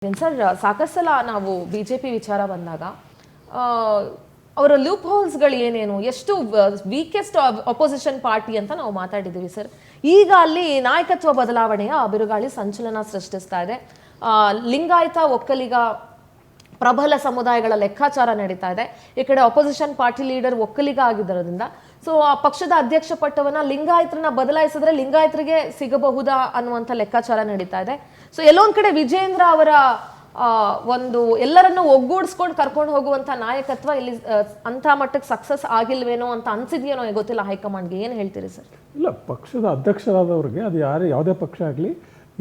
Sir, ಸಾಕಷ್ಟು ಸಲ ನಾವು ಬಿಜೆಪಿ ವಿಚಾರ ಬಂದಾಗ ಅವರ ಲೂಪ್ ಹೋಲ್ಸ್ಗಳು ಏನೇನು, ಎಷ್ಟು ವೀಕೆಸ್ಟ್ ಅಪೋಸಿಷನ್ ಪಾರ್ಟಿ ಅಂತ ನಾವು ಮಾತಾಡಿದ್ದೀವಿ ಸರ್. ಈಗ ಅಲ್ಲಿ ನಾಯಕತ್ವ ಬದಲಾವಣೆಯ ಬಿರುಗಾಳಿ ಸಂಚಲನ ಸೃಷ್ಟಿಸ್ತಾ ಇದೆ. ಲಿಂಗಾಯತ ಒಕ್ಕಲಿಗ ಪ್ರಬಲ ಸಮುದಾಯಗಳ ಲೆಕ್ಕಾಚಾರ ನಡೀತಾ ಇದೆ. ಈ ಕಡೆ ಅಪೋಸಿಷನ್ ಪಾರ್ಟಿ ಲೀಡರ್ ಒಕ್ಕಲಿಗ ಆಗಿದ್ದರಿಂದ ಸೊ ಆ ಪಕ್ಷದ ಅಧ್ಯಕ್ಷ ಪಟ್ಟವನ್ನ ಲಿಂಗಾಯತರನ್ನ ಬದಲಾಯಿಸಿದ್ರೆ ಲಿಂಗಾಯತರಿಗೆ ಸಿಗಬಹುದಾ ಅನ್ನುವಂಥ ಲೆಕ್ಕಾಚಾರ ನಡೀತಾ ಇದೆ. ಸೊ ಎಲ್ಲೊಂದ್ ಕಡೆ ವಿಜೇಂದ್ರ ಅವರ ಒಂದು ಎಲ್ಲರನ್ನು ಒಗ್ಗೂಡಿಸ್ಕೊಂಡು ಕರ್ಕೊಂಡು ಹೋಗುವಂತ ನಾಯಕತ್ವ ಇಲ್ಲಿ ಅಂತ ಮಟ್ಟಕ್ಕೆ ಸಕ್ಸಸ್ ಆಗಿಲ್ವೇನೋ ಅಂತ ಅನ್ಸಿದ್ಯೇನೋ ಗೊತ್ತಿಲ್ಲ ಹೈಕಮಾಂಡ್ಗೆ. ಏನು ಹೇಳ್ತೀರಿ ಸರ್? ಇಲ್ಲ, ಪಕ್ಷದ ಅಧ್ಯಕ್ಷರಾದವ್ರಿಗೆ ಅದು ಯಾವುದೇ ಪಕ್ಷ ಆಗಲಿ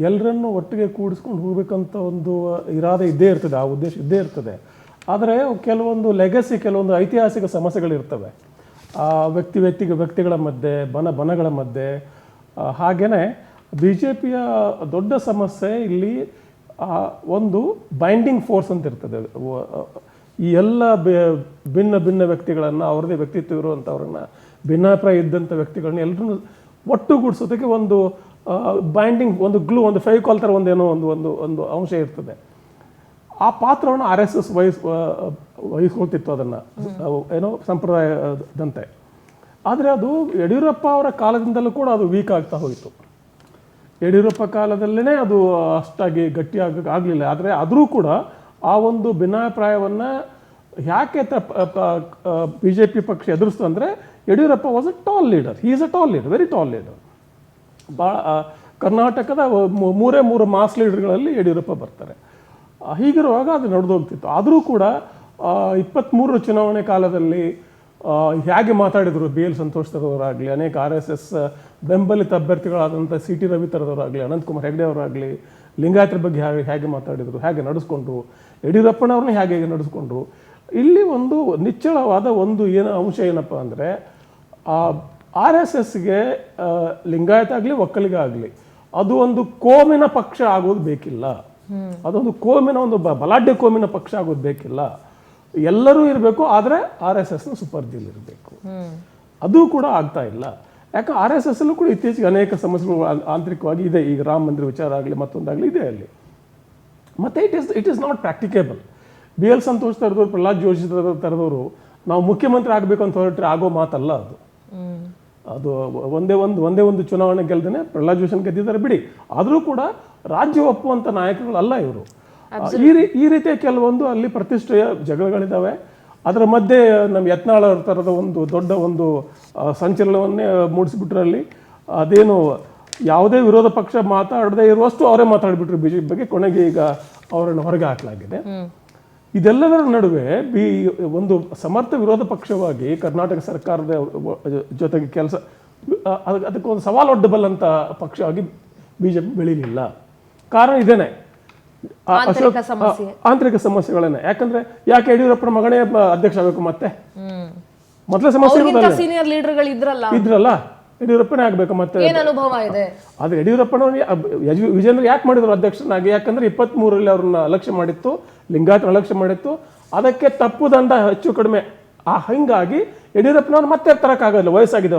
ಎಲ್ಲರನ್ನು ಒಟ್ಟಿಗೆ ಕೂಡಿಸ್ಕೊಂಡು ಹೋಗ್ಬೇಕಂತ ಒಂದು ಇರಾದೆ ಇದ್ದೇ ಇರ್ತದೆ, ಆ ಉದ್ದೇಶ ಇದ್ದೇ ಇರ್ತದೆ. ಆದರೆ ಕೆಲವೊಂದು ಲೆಗಸಿ, ಕೆಲವೊಂದು ಐತಿಹಾಸಿಕ ಸಮಸ್ಯೆಗಳಿರ್ತವೆ ಆ ವ್ಯಕ್ತಿಗಳ ಮಧ್ಯೆ, ಬಣಗಳ ಮಧ್ಯೆ. ಹಾಗೆಯೇ ಬಿ ಜೆ ಪಿಯ ದೊಡ್ಡ ಸಮಸ್ಯೆ ಇಲ್ಲಿ ಒಂದು ಬೈಂಡಿಂಗ್ ಫೋರ್ಸ್ ಅಂತ ಇರ್ತದೆ. ಈ ಎಲ್ಲ ಭಿನ್ನ ಭಿನ್ನ ವ್ಯಕ್ತಿಗಳನ್ನು, ಅವ್ರದ್ದೇ ವ್ಯಕ್ತಿತ್ವ ಇರುವಂಥವ್ರನ್ನ, ಭಿನ್ನಾಭಿಪ್ರಾಯ ಇದ್ದಂಥ ವ್ಯಕ್ತಿಗಳನ್ನ ಎಲ್ಲರನ್ನು ಒಟ್ಟುಗೂಡಿಸೋದಕ್ಕೆ ಒಂದು ಬೈಂಡಿಂಗ್, ಒಂದು ಗ್ಲೂ, ಒಂದು ಫೆವಿಕಾಲ್ ಥರ ಒಂದೇನೋ ಒಂದು ಅಂಶ ಇರ್ತದೆ. ಆ ಪಾತ್ರವನ್ನು RSS ವಹಿಸ್ಕೊಳ್ತಿತ್ತು, ಅದನ್ನು ಏನೋ ಸಂಪ್ರದಾಯದಂತೆ. ಆದರೆ ಅದು ಯಡಿಯೂರಪ್ಪ ಅವರ ಕಾಲದಿಂದಲೂ ಕೂಡ ಅದು ವೀಕ್ ಆಗ್ತಾ ಹೋಯಿತು. ಯಡಿಯೂರಪ್ಪ ಕಾಲದಲ್ಲೇ ಅದು ಅಷ್ಟಾಗಿ ಆಗಲಿಲ್ಲ. ಆದರೆ ಆದರೂ ಕೂಡ ಆ ಒಂದು ಭಿನ್ನಾಭಿಪ್ರಾಯವನ್ನು ಯಾಕೆ BJP ಪಕ್ಷ ಎದುರಿಸ್ತು ಅಂದರೆ, Yediyurappa was a tall leader. He is a tall leader, very tall leader. ಕರ್ನಾಟಕದ ಮೂರೇ ಮಾಸ್ ಲೀಡರ್ಗಳಲ್ಲಿ ಯಡಿಯೂರಪ್ಪ ಬರ್ತಾರೆ. ಹೀಗಿರುವಾಗ ಅದು ನಡೆದೋಗ್ತಿತ್ತು. ಆದರೂ ಕೂಡ 23 ಚುನಾವಣೆ ಕಾಲದಲ್ಲಿ ಹೇಗೆ ಮಾತಾಡಿದರು BL ಸಂತೋಷ್ ತರದವರಾಗಲಿ, ಅನೇಕ RSS ಬೆಂಬಲಿತ ಅಭ್ಯರ್ಥಿಗಳಾದಂಥ CT ರವಿ ತರದವರಾಗಲಿ, ಅನಂತಕುಮಾರ್ ಹೆಗ್ಡೆ ಅವರಾಗಲಿ, ಲಿಂಗಾಯತರ ಬಗ್ಗೆ ಹೇಗೆ ಮಾತಾಡಿದರು, ಹೇಗೆ ನಡೆಸ್ಕೊಂಡ್ರು, ಯಡಿಯೂರಪ್ಪನವ್ರನ್ನ ಹೇಗೆ ನಡೆಸ್ಕೊಂಡ್ರು. ಇಲ್ಲಿ ಒಂದು ನಿಚ್ಚಳವಾದ ಒಂದು ಅಂಶ ಏನಪ್ಪ ಅಂದರೆ, RSSಗೆ ಲಿಂಗಾಯತ ಆಗಲಿ ಒಕ್ಕಲಿಗ ಆಗಲಿ ಅದು ಒಂದು ಕೋಮಿನ ಪಕ್ಷ ಆಗೋದು ಬೇಕಿಲ್ಲ. ಅದೊಂದು ಕೋಮಿನ, ಒಂದು ಬಲಾಢ್ಯ ಕೋಮಿನ ಪಕ್ಷ ಆಗೋದು ಬೇಕಿಲ್ಲ. ಎಲ್ಲರೂ ಇರಬೇಕು, ಆದರೆ RSSನ ಸುಪರ್ದಿಲಿರಬೇಕು. ಅದು ಕೂಡ ಆಗ್ತಾ ಇಲ್ಲ. ಯಾಕೆ RSSಲ್ಲೂ ಕೂಡ ಇತ್ತೀಚೆಗೆ ಅನೇಕ ಸಮಸ್ಯೆಗಳು ಆಂತರಿಕವಾಗಿ ಇದೆ. ಈಗ ರಾಮ ಮಂದಿರ ವಿಚಾರ ಆಗಲಿ, ಮತ್ತೊಂದಾಗಲಿ ಇದೆ ಅಲ್ಲಿ. ಮತ್ತು it is not practicable. BL Santosh ತರದವರು, ಪ್ರಹ್ಲಾದ್ ಜೋಶಿ ತರದವರು ನಾವು ಮುಖ್ಯಮಂತ್ರಿ ಆಗಬೇಕು ಅಂತ ಹೊರಟ್ರೆ ಆಗೋ ಮಾತಲ್ಲ ಅದು. ಅದು ಒಂದೇ ಒಂದು ಚುನಾವಣೆ ಗೆಲ್ದೇನೆ ಪ್ರಹ್ಲಾದ್ ಜೋಶಿನ ಗೆದ್ದಿದ್ದಾರೆ ಬಿಡಿ. ಆದರೂ ಕೂಡ ರಾಜ್ಯ ಒಪ್ಪುವಂಥ ನಾಯಕರುಗಳಲ್ಲ ಇವರು. ಈ ರೀತಿಯ ಕೆಲವೊಂದು ಅಲ್ಲಿ ಪ್ರತಿಷ್ಠೆಯ ಜಗಳಗಳಿದ್ದಾವೆ. ಅದರ ಮಧ್ಯೆ ನಮ್ಮ ಯತ್ನಾಳ್ ಥರದ ಒಂದು ದೊಡ್ಡ ಒಂದು ಸಂಚಲನವನ್ನೇ ಮೂಡಿಸಿಬಿಟ್ರಲ್ಲಿ. ಅದೇನು ಯಾವುದೇ ವಿರೋಧ ಪಕ್ಷ ಮಾತಾಡದೇ ಇರುವಷ್ಟು ಅವರೇ ಮಾತಾಡಿಬಿಟ್ರು BJP ಬಗ್ಗೆ. ಕೊನೆಗೆ ಈಗ ಅವರನ್ನು ಹೊರಗೆ ಹಾಕಲಾಗಿದೆ. ಇದೆಲ್ಲದರ ನಡುವೆ ಒಂದು ಸಮರ್ಥ ವಿರೋಧ ಪಕ್ಷವಾಗಿ ಕರ್ನಾಟಕ ಸರ್ಕಾರದ ಜೊತೆಗೆ ಕೆಲಸ, ಅದಕ್ಕೊಂದು ಸವಾಲೊಡ್ಡಬಲ್ಲಂಥ ಪಕ್ಷವಾಗಿ BJP ಬೆಳೀಲಿಲ್ಲ. ಕಾರಣ ಇದೇನೆ, ಆಂತರಿಕ ಸಮಸ್ಯೆಗಳನ್ನೇ. ಯಾಕೆ ಯಡಿಯೂರಪ್ಪನ ಮಗನೇ ಅಧ್ಯಕ್ಷ ಆಗಬೇಕು? ಮೊದಲ ಸಮಸ್ಯೆ ಇದ್ರಲ್ಲ, ಯಡಿಯೂರಪ್ಪನೇ ಆಗ್ಬೇಕು. ಮತ್ತೆ ಆದ್ರೆ ಯಡಿಯೂರಪ್ಪನವ್ರು ವಿಜೇಂದ್ರ ಯಾಕೆ ಮಾಡಿದ್ರು ಅಧ್ಯಕ್ಷನಾಗಿ? ಯಾಕಂದ್ರೆ 23ರಲ್ಲಿ ಅವ್ರನ್ನ ಅಲಕ್ಷ್ಯ ಮಾಡಿತ್ತು, ಲಿಂಗಾಯತನ ಅಲಕ್ಷ್ಯ ಮಾಡಿತ್ತು. ಅದಕ್ಕೆ ತಪ್ಪು ದಂಡ ಹೆಚ್ಚು ಕಡಿಮೆ. ಹಿಂಗಾಗಿ ಯಡಿಯೂರಪ್ಪನವ್ರು ಮತ್ತೆ ತರಕ್ಕಾಗಲ್ಲ, ವಯಸ್ಸಾಗಿದೆ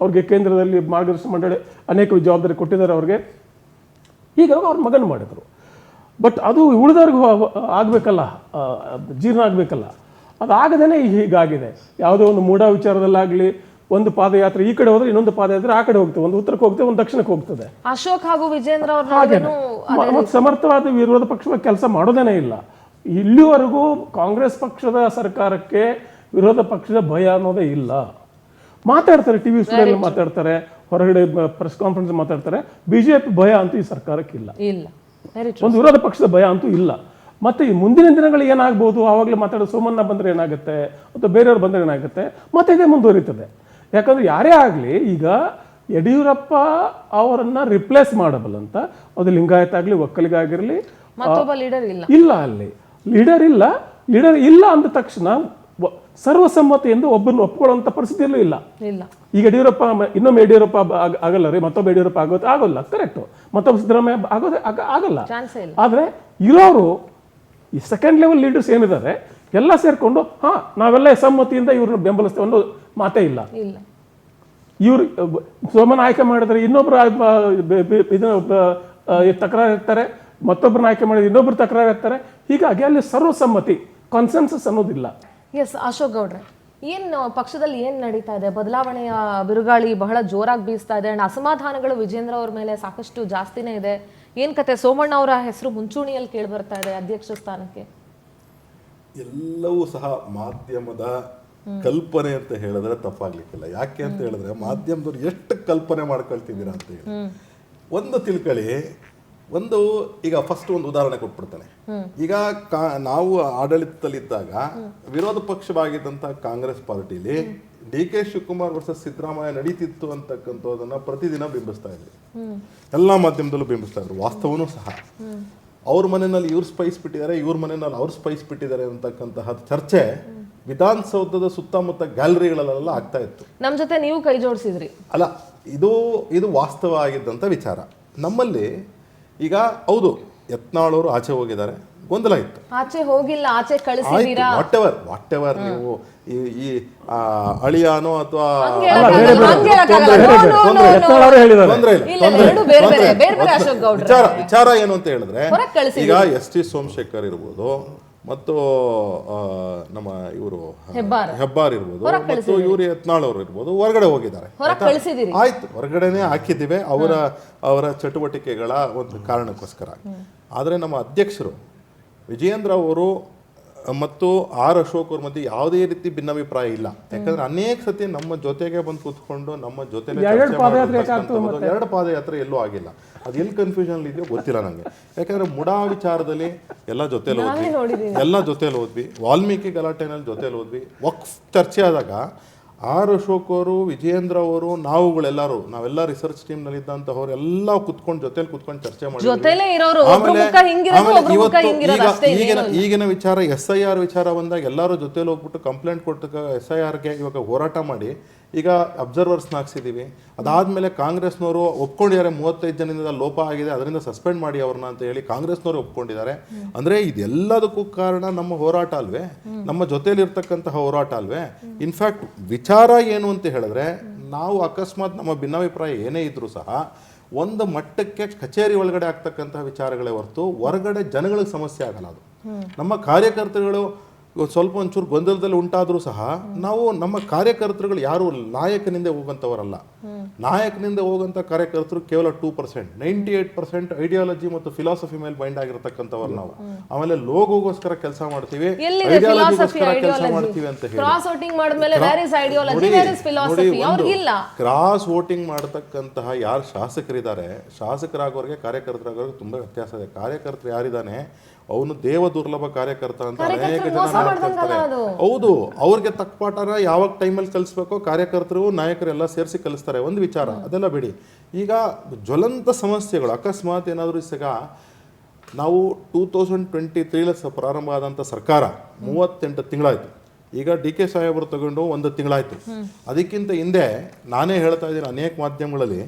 ಅವ್ರಿಗೆ ಕೇಂದ್ರದಲ್ಲಿ ಮಾರ್ಗದರ್ಶನ ಮಂಡಳಿ ಅನೇಕ ಜವಾಬ್ದಾರಿ ಕೊಟ್ಟಿದ್ದಾರೆ ಅವ್ರಿಗೆ. ಹೀಗಾಗಿ ಅವ್ರ ಮಗನ ಮಾಡಿದ್ರು. ಬಟ್ ಅದು ಉಳಿದವ್ರಿಗೆ ಆಗಬೇಕಲ್ಲ, ಜೀರ್ಣ ಆಗಬೇಕಲ್ಲ. ಅದಾಗದೇ ಹೀಗಾಗಿದೆ. ಯಾವುದೋ ಒಂದು ಮೂಢ ವಿಚಾರದಲ್ಲಾಗಲಿ, ಒಂದು ಪಾದಯಾತ್ರೆ ಈ ಕಡೆ ಹೋದ್ರೆ ಇನ್ನೊಂದು ಪಾದಯಾತ್ರೆ ಆ ಕಡೆ ಹೋಗ್ತದೆ, ಒಂದು ಉತ್ತರಕ್ಕೆ ಹೋಗ್ತದೆ, ಒಂದು ದಕ್ಷಿಣಕ್ಕೆ ಹೋಗ್ತದೆ. ಅಶೋಕ್ ಹಾಗೂ ವಿಜೇಂದ್ರ ಸಮರ್ಥವಾದ ವಿರೋಧ ಪಕ್ಷವಾಗಿ ಕೆಲಸ ಮಾಡೋದೇನೇ ಇಲ್ಲ. ಇಲ್ಲಿವರೆಗೂ ಕಾಂಗ್ರೆಸ್ ಪಕ್ಷದ ಸರ್ಕಾರಕ್ಕೆ ವಿರೋಧ ಪಕ್ಷದ ಭಯ ಅನ್ನೋದೇ ಇಲ್ಲ. ಮಾತಾಡ್ತಾರೆ, TV ಸ್ಟುಡಿಯೋದಲ್ಲಿ ಮಾತಾಡ್ತಾರೆ, ಹೊರಗಡೆ ಪ್ರೆಸ್ ಕಾನ್ಫರೆನ್ಸ್ ಮಾತಾಡ್ತಾರೆ. BJP ಭಯ ಅಂತೂ ಈ ಸರ್ಕಾರಕ್ಕೆ ಇಲ್ಲ. ಒಂದು ವಿರೋಧ ಪಕ್ಷದ ಭಯ ಅಂತೂ ಇಲ್ಲ. ಮತ್ತೆ ಈ ಮುಂದಿನ ದಿನಗಳು ಏನಾಗ್ಬೋದು, ಆವಾಗಲೇ ಮಾತಾಡೋ ಸೋಮಣ್ಣ ಬಂದರೆ ಏನಾಗುತ್ತೆ, ಅಥವಾ ಬೇರೆಯವ್ರು ಬಂದರೆ ಏನಾಗುತ್ತೆ, ಮತ್ತೆ ಇದೇ ಮುಂದುವರಿತದೆ. ಯಾಕಂದ್ರೆ ಯಾರೇ ಆಗಲಿ ಈಗ ಯಡಿಯೂರಪ್ಪ ಅವರನ್ನ ರಿಪ್ಲೇಸ್ ಮಾಡಬಲ್ಲಂತ, ಅದು ಲಿಂಗಾಯತ ಆಗಲಿ ಒಕ್ಕಲಿಗ ಆಗಿರಲಿ, ಇಲ್ಲ, ಅಲ್ಲಿ ಲೀಡರ್ ಇಲ್ಲ ಅಂದ ತಕ್ಷಣ ಸರ್ವಸಮ್ಮತಿಯಿಂದ ಒಬ್ಬರನ್ನು ಒಪ್ಕೊಳ್ಳುವಂಥ ಪರಿಸ್ಥಿತಿಯಲ್ಲೂ ಇಲ್ಲ. ಈಗ ಯಡಿಯೂರಪ್ಪ ಇನ್ನೊಮ್ಮೆ ಯಡಿಯೂರಪ್ಪ ಆಗಲ್ಲ ರೀ, ಮತ್ತೊಬ್ಬ ಯಡಿಯೂರಪ್ಪ ಆಗೋಲ್ಲ, ಕರೆಕ್ಟು. ಮತ್ತೊಬ್ಬ ಸಿದ್ದರಾಮಯ್ಯ ಆಗಲ್ಲ. ಆದರೆ ಇರೋರು ಈ ಸೆಕೆಂಡ್ ಲೆವೆಲ್ ಲೀಡರ್ಸ್ ಏನಿದ್ದಾರೆ ಎಲ್ಲ ಸೇರ್ಕೊಂಡು ನಾವೆಲ್ಲ ಸಮ್ಮತಿಯಿಂದ ಇವ್ರನ್ನ ಬೆಂಬಲಿಸ್ತೇವೆ ಅನ್ನೋ ಮಾತೇ ಇಲ್ಲ. ಇವ್ರು ಸೋಮನ ಆಯ್ಕೆ ಮಾಡಿದ್ರೆ ಇನ್ನೊಬ್ರು ತಕರಾರು ಇರ್ತಾರೆ, ಮತ್ತೊಬ್ಬರನ್ನ ಆಯ್ಕೆ ಮಾಡಿದ್ರೆ ಇನ್ನೊಬ್ರು ತಕರಾರು ಇರ್ತಾರೆ. ಹೀಗಾಗಿ ಅಲ್ಲಿ ಸರ್ವಸಮ್ಮತಿ ಕಾನ್ಸೆನ್ಸಸ್ ಅನ್ನೋದಿಲ್ಲ. ಎಸ್ ಅಶೋಕ್ ಗೌಡ್ರೆ, ಏನು ಪಕ್ಷದಲ್ಲಿ ಏನು ನಡೀತಾ ಇದೆ? ಬದಲಾವಣೆಯ ಬಿರುಗಾಳಿ ಬಹಳ ಜೋರಾಗಿ ಬೀಸ್ತಾ ಇದೆ ಅಂಡ್ ಅಸಮಾಧಾನಗಳು ವಿಜೇಂದ್ರ ಅವ್ರ ಮೇಲೆ ಸಾಕಷ್ಟು ಜಾಸ್ತಿನೇ ಇದೆ. ಏನ್ ಕತೆ? ಸೋಮಣ್ಣ ಅವರ ಹೆಸರು ಮುಂಚೂಣಿಯಲ್ಲಿ ಕೇಳಿ ಬರ್ತಾ ಇದೆ ಅಧ್ಯಕ್ಷ ಸ್ಥಾನಕ್ಕೆ. ಎಲ್ಲವೂ ಸಹ ಮಾಧ್ಯಮದ ಕಲ್ಪನೆ ಅಂತ ಹೇಳಿದ್ರೆ ತಪ್ಪಾಗ್ಲಿಕ್ಕಿಲ್ಲ. ಯಾಕೆ ಅಂತ ಹೇಳಿದ್ರೆ ಮಾಧ್ಯಮದವ್ರು ಎಷ್ಟು ಕಲ್ಪನೆ ಮಾಡ್ಕೊಳ್ತಿದ್ದೀರಾ ಅಂತ ಹೇಳಿ ಒಂದು ತಿಳ್ಕೊಳ್ಳಿ. ಒಂದು ಈಗ ಫಸ್ಟ್ ಒಂದು ಉದಾಹರಣೆ ಕೊಟ್ಬಿಡ್ತಾನೆ. ಈಗ ನಾವು ಆಡಳಿತದಲ್ಲಿದ್ದಾಗ ವಿರೋಧ ಪಕ್ಷವಾಗಿದ್ದಂಥ ಕಾಂಗ್ರೆಸ್ ಪಾರ್ಟಿಲಿ DK ಶಿವಕುಮಾರ್ ವರ್ಸಸ್ ಸಿದ್ದರಾಮಯ್ಯ ನಡೀತಿತ್ತು ಅಂತಕ್ಕಂಥದ್ದನ್ನ ಪ್ರತಿದಿನ ಬಿಂಬಿಸ್ತಾ ಇದ್ರು, ಎಲ್ಲಾ ಮಾಧ್ಯಮದಲ್ಲೂ ಬಿಂಬಿಸ್ತಾ ಇದ್ರು. ವಾಸ್ತವನೂ ಸಹ ಅವ್ರ ಮನೆಯಲ್ಲಿ ಇವ್ರು ಸ್ಪೈಸ್ ಬಿಟ್ಟಿದ್ದಾರೆ, ಇವ್ರ ಮನೆಯಲ್ಲಿ ಅವ್ರು ಸ್ಪೈಸ್ ಬಿಟ್ಟಿದ್ದಾರೆ ಅಂತಕ್ಕಂತಹ ಚರ್ಚೆ ವಿಧಾನಸೌಧದ ಸುತ್ತಮುತ್ತ ಗ್ಯಾಲರಿಗಳಲ್ಲೆಲ್ಲ ಆಗ್ತಾ ಇತ್ತು. ನಮ್ ಜೊತೆ ನೀವು ಕೈ ಜೋಡಿಸಿದ್ರಿ ಅಲ್ಲ, ಇದು ವಾಸ್ತವ ಆಗಿದ್ದಂಥ ವಿಚಾರ. ನಮ್ಮಲ್ಲಿ ಈಗ ಹೌದು ಯತ್ನಾಳ್ ಆಚೆ ಹೋಗಿದ್ದಾರೆ, ಗೊಂದಲ ಇತ್ತು. ಆಚೆ ಹೋಗಿಲ್ಲ, ಆಚೆ ಕಳಿಸಿದೀರಾ, ವಾಟ್ ಎವರ್ ನೀವು ಈ ಅಳಿಯಾನೋ ಅಥವಾ ವಿಚಾರ ಏನು ಅಂತ ಹೇಳಿದ್ರೆ, ಈಗ ST ಸೋಮಶೇಖರ್ ಇರ್ಬೋದು ಮತ್ತು ನಮ್ಮ ಇವರು ಹೆಬ್ಬಾರ್ ಇರ್ಬೋದು ಮತ್ತು ಇವರು ಯತ್ನಾಳ್ ಅವರು ಇರ್ಬೋದು ಹೊರಗಡೆ ಹೋಗಿದ್ದಾರೆ. ಆಯ್ತು, ಹೊರಗಡೆನೆ ಹಾಕಿದ್ದೀವಿ ಅವರ ಚಟುವಟಿಕೆಗಳ ಒಂದು ಕಾರಣಕ್ಕೋಸ್ಕರ. ಆದರೆ ನಮ್ಮ ಅಧ್ಯಕ್ಷರು ವಿಜಯೇಂದ್ರ ಅವರು ಮತ್ತು ಅಶೋಕ್ ಅವ್ರ ಮಧ್ಯೆ ಯಾವುದೇ ರೀತಿ ಭಿನ್ನಾಭಿಪ್ರಾಯ ಇಲ್ಲ. ಯಾಕಂದ್ರೆ ಅನೇಕ ಸತಿ ನಮ್ಮ ಜೊತೆಗೆ ಬಂದು ಕೂತ್ಕೊಂಡು ನಮ್ಮ ಜೊತೆ ಎರಡು ಪಾದಯಾತ್ರೆ ಎಲ್ಲೂ ಆಗಿಲ್ಲ. ಅದು ಎಲ್ಲಿ ಕನ್ಫ್ಯೂಷನ್ ಇದೆಯೋ ಗೊತ್ತಿಲ್ಲ ನನಗೆ. ಯಾಕಂದ್ರೆ ಮುಡಾ ವಿಚಾರದಲ್ಲಿ ಎಲ್ಲ ಜೊತೆಲಿ ಹೋದ್ವಿ, ವಾಲ್ಮೀಕಿ ಗಲಾಟೆನಲ್ಲಿ ಜೊತೆಲಿ ಹೋದ್ವಿ. ವಕ್ಫ್ ಚರ್ಚೆ ಆದಾಗ ಅಶೋಕ್ ಅವರು, ವಿಜಯೇಂದ್ರ ಅವರು, ನಾವೆಲ್ಲ ರಿಸರ್ಚ್ ಟೀಮ್ ನಲ್ಲಿ ಇದ್ದಂತವ್ರು ಎಲ್ಲ ಜೊತೆಲಿ ಕುತ್ಕೊಂಡು ಚರ್ಚೆ ಮಾಡಿದ್ವಿ. ಈಗಿನ ವಿಚಾರ SIR ವಿಚಾರ ಬಂದಾಗ ಎಲ್ಲರೂ ಜೊತೆಲಿ ಹೋಗ್ಬಿಟ್ಟು ಕಂಪ್ಲೇಂಟ್ ಕೊಟ್ಟು SIRಗೆ ಇವಾಗ ಹೋರಾಟ ಮಾಡಿ ಈಗ ಅಬ್ಸರ್ವರ್ಸ್ನ ಹಾಕ್ಸಿದೀವಿ. ಅದಾದ್ಮೇಲೆ ಕಾಂಗ್ರೆಸ್ನವರು ಒಪ್ಕೊಂಡಿದ್ದಾರೆ, 35 ಜನದಿಂದ ಲೋಪ ಆಗಿದೆ, ಅದರಿಂದ ಸಸ್ಪೆಂಡ್ ಮಾಡಿ ಅವ್ರನ್ನ ಅಂತ ಹೇಳಿ ಕಾಂಗ್ರೆಸ್ನವರು ಒಪ್ಕೊಂಡಿದ್ದಾರೆ. ಅಂದ್ರೆ ಇದೆಲ್ಲದಕ್ಕೂ ಕಾರಣ ನಮ್ಮ ಹೋರಾಟ ಅಲ್ವೇ, ನಮ್ಮ ಜೊತೆಲಿ ಇರ್ತಕ್ಕಂತಹ ಹೋರಾಟ ಅಲ್ವೇ. ಇನ್ಫ್ಯಾಕ್ಟ್ ವಿಚಾರ ಏನು ಅಂತ ಹೇಳಿದ್ರೆ, ನಾವು ಅಕಸ್ಮಾತ್ ನಮ್ಮ ಭಿನ್ನಾಭಿಪ್ರಾಯ ಏನೇ ಇದ್ರೂ ಸಹ ಒಂದು ಮಟ್ಟಕ್ಕೆ ಕಚೇರಿ ಒಳಗಡೆ ಆಗ್ತಕ್ಕಂತಹ ವಿಚಾರಗಳೇ ಹೊರತು ಹೊರಗಡೆ ಜನಗಳಿಗೆ ಸಮಸ್ಯೆ ಆಗಲ್ಲ. ಅದು ನಮ್ಮ ಕಾರ್ಯಕರ್ತರುಗಳು ಸ್ವಲ್ಪ ಒಂಚೂರು ಗೊಂದಲದಲ್ಲಿ ಉಂಟಾದ್ರೂ ಸಹ ನಾವು ನಮ್ಮ ಕಾರ್ಯಕರ್ತರುಗಳು ಯಾರು ನಾಯಕನಿಂದ ಹೋಗಂತವರಲ್ಲ. ನಾಯಕನಿಂದ ಹೋಗಂತ ಕಾರ್ಯಕರ್ತರು ಕೇವಲ 2%, 98% ಐಡಿಯಾಲಜಿ ಮತ್ತು ಫಿಲಾಸಫಿ ಮೇಲೆ ಬೈಂಡ್ ಆಗಿರತಕ್ಕಂಥವ್ರು ನಾವು. ಆಮೇಲೆ ಲೋಗೋಗೋಸ್ಕರ ಕೆಲಸ ಮಾಡ್ತೀವಿ, ಐಡಿಯಾಲಜಿಗೋಸ್ಕರ ಕೆಲಸ ಮಾಡ್ತೀವಿ ಅಂತ ಹೇಳಿ ಕ್ರಾಸ್ ವೋಟಿಂಗ್ ಮಾಡತಕ್ಕಂತಹ ಯಾರು ಶಾಸಕರಿದ್ದಾರೆ, ಶಾಸಕರಾಗೋರಿಗೆ ಕಾರ್ಯಕರ್ತರಾಗೋರಿಗೆ ತುಂಬಾ ವ್ಯತ್ಯಾಸ ಇದೆ. ಕಾರ್ಯಕರ್ತರು ಯಾರಿದ್ದಾನೆ ಅವನು ದೇವ ದುರ್ಲಭ ಕಾರ್ಯಕರ್ತ ಅಂತ ಅನೇಕ ಜನ ಮಾಡ್ತಿರ್ತಾರೆ. ಹೌದು, ಅವ್ರಿಗೆ ತಕ್ಕ ಪಾಠನ ಯಾವಾಗ ಟೈಮಲ್ಲಿ ಕಲಿಸ್ಬೇಕೋ ಕಾರ್ಯಕರ್ತರು ನಾಯಕರೆಲ್ಲ ಸೇರಿಸಿ ಕಲಿಸ್ತಾರೆ. ಒಂದು ವಿಚಾರ ಅದೆಲ್ಲ ಬಿಡಿ. ಈಗ ಜ್ವಲಂತ ಸಮಸ್ಯೆಗಳು ಅಕಸ್ಮಾತ್ ಏನಾದರೂ ಸಿಗ ನಾವು 2023 ಪ್ರಾರಂಭ ಆದಂಥ ಸರ್ಕಾರ 38 ತಿಂಗಳಾಯ್ತು. ಈಗ DK ಸಾಹೇಬರು ತಗೊಂಡು 1 ತಿಂಗಳಾಯ್ತು. ಅದಕ್ಕಿಂತ ಹಿಂದೆ ನಾನೇ ಹೇಳ್ತಾ ಇದ್ದೀನಿ ಅನೇಕ ಮಾಧ್ಯಮಗಳಲ್ಲಿ,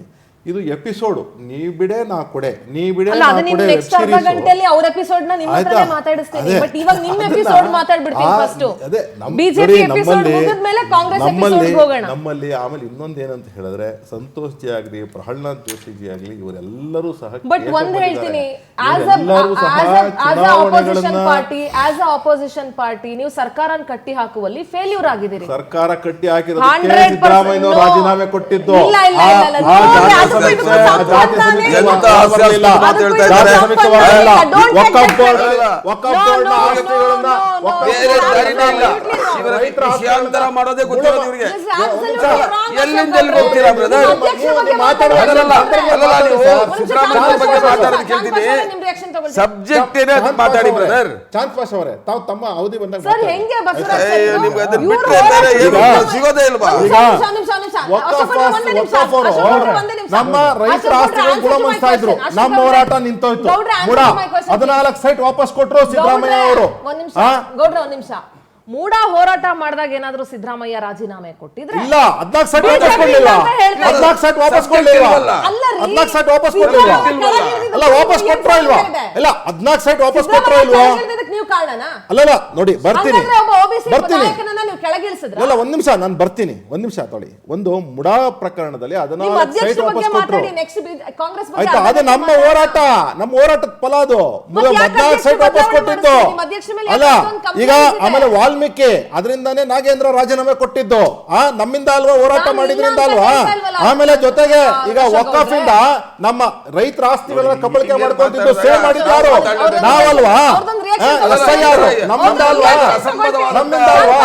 ಇದು ಎಪಿಸೋಡ್ ನೀ ಬಿಡೆ ನಾ ಕೊಡೆ, ನೀ ಬಿಡೆ ನಾ ಕೊಡೆ ವೆಬ್ ಸೀರೀಸ್. ಅವರ ಎಪಿಸೋಡ್ ನ ನಿಮ್ಮ ಹತ್ರನೇ ಮಾತಾಡಿಸ್ತೀನಿ, ಬಟ್ ಇವಾಗ ನಿಮ್ಮ ಎಪಿಸೋಡ್ ಮಾತಾಡ್ಬಿಡ್ತೀನಿ ಫಸ್ಟ್. ಅದೇ ಬಿಜೆಪಿ ಎಪಿಸೋಡ್ ಮುಗಿದ್ಮೇಲೆ ಕಾಂಗ್ರೆಸ್ ಎಪಿಸೋಡ್ ಹೋಗೋಣ. ನಮ್ಮಲ್ಲಿ ಆಮೇಲೆ ಇನ್ನೊಂದು ಏನಂತ ಹೇಳಿದ್ರೆ, ಸಂತೋಷ್ ಜಿ ಆಗ್ಲಿ, ಪ್ರಹ್ಲಾದ್ ಜೋಶಿ ಜಿ ಆಗ್ಲಿ, ಇವರೆಲ್ಲರೂ ಸಹ ಬಟ್ ಒಂದ್ ಹೇಳ್ತೀನಿ, ಆಸ್ ಅ ಆಪೋಸಿಷನ್ ಪಾರ್ಟಿ ನೀವು ಸರ್ಕಾರನ ಕಟ್ಟಿ ಹಾಕುವಲ್ಲಿ ಫೇಲ್ಯೂರ್ ಆಗಿದ್ದೀರಿ. ಸರ್ಕಾರ ಕಟ್ಟಿ ಹಾಕಿರೋದಕ್ಕೆ ಸಿದ್ದರಾಮಯ್ಯ ರಾಜೀನಾಮೆ ಕೊಟ್ಟಿದ್ದು. ಮಾಡೋದೇ ಗೊತ್ತಿಲ್ಲ ಇವ್ರಿಗೆ. ಎಲ್ಲಿಂದ ಎಲ್ಲಿ ಹೋಗ್ತೀರಾ ಬ್ರದರ್? ಸಿದ್ದರಾಮಯ್ಯ ಬಗ್ಗೆ ಮಾತಾಡೋದು ಕೇಳ್ತೀನಿ, ಸಬ್ಜೆಕ್ಟ್ ಏನೇ ಮಾತಾಡಿ ಬ್ರದರ್. ಚಾನ್ಸ್ ಪಾಸ್ ಅವರೇ, ತಾವು ತಮ್ಮ ಅವಧಿ ಬಂದಾಗ ನಿಮ್ಗೆ ಅದನ್ನ ಬಿಟ್ಟರೆ ಸಿಗೋದೇ ಇಲ್ವಾ? ನಮ್ಮ ರೈತರ ಆಸ್ತಿಗಳನ್ನು ಗುಣಮನಿಸ್ತಾ ಇದ್ರು, ನಮ್ಮ ಹೋರಾಟ ನಿಂತೋಯ್ತು. 14 ಸೈಟ್ ವಾಪಸ್ ಕೊಟ್ಟರು ಸಿದ್ದರಾಮಯ್ಯ ಅವರು. ಗೌಡ್ರ ಒಂದ್ ನಿಮಿಷ, ಮೂಡ ಹೋರಾಟ ಮಾಡಿದಾಗ ಏನಾದ್ರೂ ಸಿದ್ದರಾಮಯ್ಯ ರಾಜೀನಾಮೆ ಕೊಟ್ಟಿದ್ರೆ ಇಲ್ಲ, 14 ಸೈಟ್ ವಾಪಸ್ ಕೊಡ್ಲಿಲ್ಲ. 14 ಸೈಟ್ ವಾಪಸ್ ಕೊಡ್ಲಿಲ್ಲ. 14 ಸೈಟ್ ವಾಪಸ್ ಕೊಡ್ಲಿಲ್ಲ. ಅಲ್ಲ ವಾಪಸ್ ಕೊಟ್ರೋ ಇಲ್ವಾ? ಇಲ್ಲ 14 ಸೈಟ್ ವಾಪಸ್ ಕೊಟ್ರೋ ಇಲ್ವಾ? ನೀವು ಕಾರಣನಾ? ಅಲ್ಲಲ್ಲ ನೋಡಿ ಬರ್ತೀನಿ ಹಾಗಾದ್ರೆ ಒಬ್ಬ OBC ಬರ್ತೀನಿ ನಾಯಕನನ್ನ ನೀವು ಕೆಳಗಿಳಿಸಿದ್ರ? ಇಲ್ಲ ಒಂದ್ ನಿಮಿಷ ನಾನು ಬರ್ತೀನಿ, ಒಂದ್ ನಿಮಿಷ ತೊಳಿ. ಒಂದು ಮುಡಾ ಪ್ರಕರಣದಲ್ಲಿ ಅದನ್ನ ನಿಮ್ಮ ಸೈಟ್ ಅಧ್ಯಕ್ಷರ ವಾಪಸ್ ಬಗ್ಗೆ ಕೊಟ್ರು. ಮಾತಾಡಿ, ನೆಕ್ಸ್ಟ್ ಕಾಂಗ್ರೆಸ್ ಬಗ್ಗೆ ಆಯ್ತಾ, ಅದು ನಮ್ಮ ಹೋರಾಟ, ನಮ್ಮ ಹೋರಾಟದ ಫಲ ಅದು. ಮತ್ತೆ ಯಾಕೆ 14 ಸೈಟ್ ವಾಪಸ್ ಅಧ್ಯಕ್ಷರು ಕೊಟ್ಟಿದ್ದು ನಿಮ್ಮ ಅಧ್ಯಕ್ಷರ ಮೇಲೆ ಅಲ್ಲ. ಯಾಕೆ ಅಷ್ಟೊಂದು ಈಗ complaints ಇದೆ? ಆಮೇಲೆ ವಾಲ್ಮೀಕಿ ಅದರಿಂದಾನೇ ನಾಗೇಂದ್ರ ರಾಜೀನಾಮೆ ಕೊಟ್ಟಿದ್ದು ನಮ್ಮಿಂದ ಅಲ್ವಾ, ಹೋರಾಟ ನಾನು ಮಾಡಿದ್ರಿಂದ ಇಲ್ಲ ಅಂತ ಅಲ್ವಾ. ಹೇಳ್ತಾ ಇಲ್ವಲ್ಲ. ಆಮೇಲೆ ಜೊತೆಗೆ ಈಗ ಅಶೋಕ್ ವಕಾಫ್ ಇಂದ ನಮ್ಮ ರೈತರ ಆಸ್ತಿಗಳನ್ನ ಕಬಳಿಕೆ ಮಾಡ್ಕೊಂತಿದ್ದು ಮಾತಾಡ್ತಾರೆ. ಸೇವ್ ಮಾಡಿದ್ದಾರು ನಾವಲ್ವಾ, SIR ನಮ್ಮಿಂದ ಅಲ್ವಾ, ನಮ್ಮಿಂದ ಅಲ್ವಾ,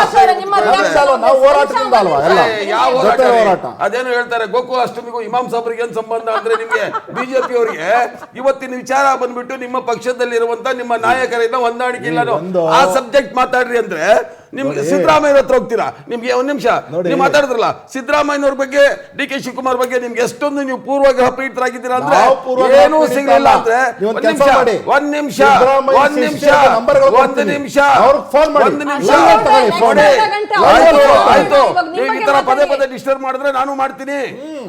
ನಾವು ಹೋರಾಟದಿಂದ ಅಲ್ವಾ ಎಲ್ಲ ಯಾವ ಜೊತೆ ಹೋರಾಟ. ಅದೇನು ಹೇಳ್ತಾರೆ, ಗೋಕುಲ ಅಷ್ಟಮಿಗೂ ಇಮಾಮ್ ಸಾಬ್ರಿಗೆ ಏನ್ ಸಂಬಂಧ ಅಂದ್ರೆ ನಿಮ್ಗೆ ಬಿಜೆಪಿ ಅವರಿಗೆ ಇವತ್ತಿನ ವಿಚಾರ ಬಂದ್ಬಿಟ್ಟು ನಿಮ್ಮ ಪಕ್ಷದಲ್ಲಿರುವಂತ ನಿಮ್ಮ ನಾಯಕರಿಂದ ಹೊಂದಾಣಿಕೆ ಇಲ್ಲ, ಆ ಸಬ್ಜೆಕ್ಟ್ ಮಾತಾಡ್ರಿ ಅಂದ್ರೆ ನಿಮ್ಗೆ ಸಿದ್ದರಾಮಯ್ಯ ಹತ್ರ ಹೋಗ್ತೀರಾ. ನಿಮ್ಗೆ ಒಂದ್ ನಿಮಿಷ ನೀವು ಮಾತಾಡಿದ್ರಲ್ಲ ಸಿದ್ದರಾಮಯ್ಯನವ್ರ ಬಗ್ಗೆ, DK ಶಿವಕುಮಾರ್ ಬಗ್ಗೆ ನಿಮ್ಗೆ ಎಷ್ಟೊಂದು ನೀವು ಪೂರ್ವಗ್ರಹ ಪೀಡಿತರಾಗಿದ್ದೀರಾ ಅಂದ್ರೆ ಏನೂ ಸಿಗ್ಲಿಲ್ಲ ಅಂದ್ರೆ ಒಂದ್ ನಿಮಿಷ ಆಯ್ತು. ನೀವು ಈ ತರ ಪದೇ ಪದೇ ಡಿಸ್ಟರ್ಬ್ ಮಾಡಿದ್ರೆ ನಾನು ಮಾಡ್ತೀನಿ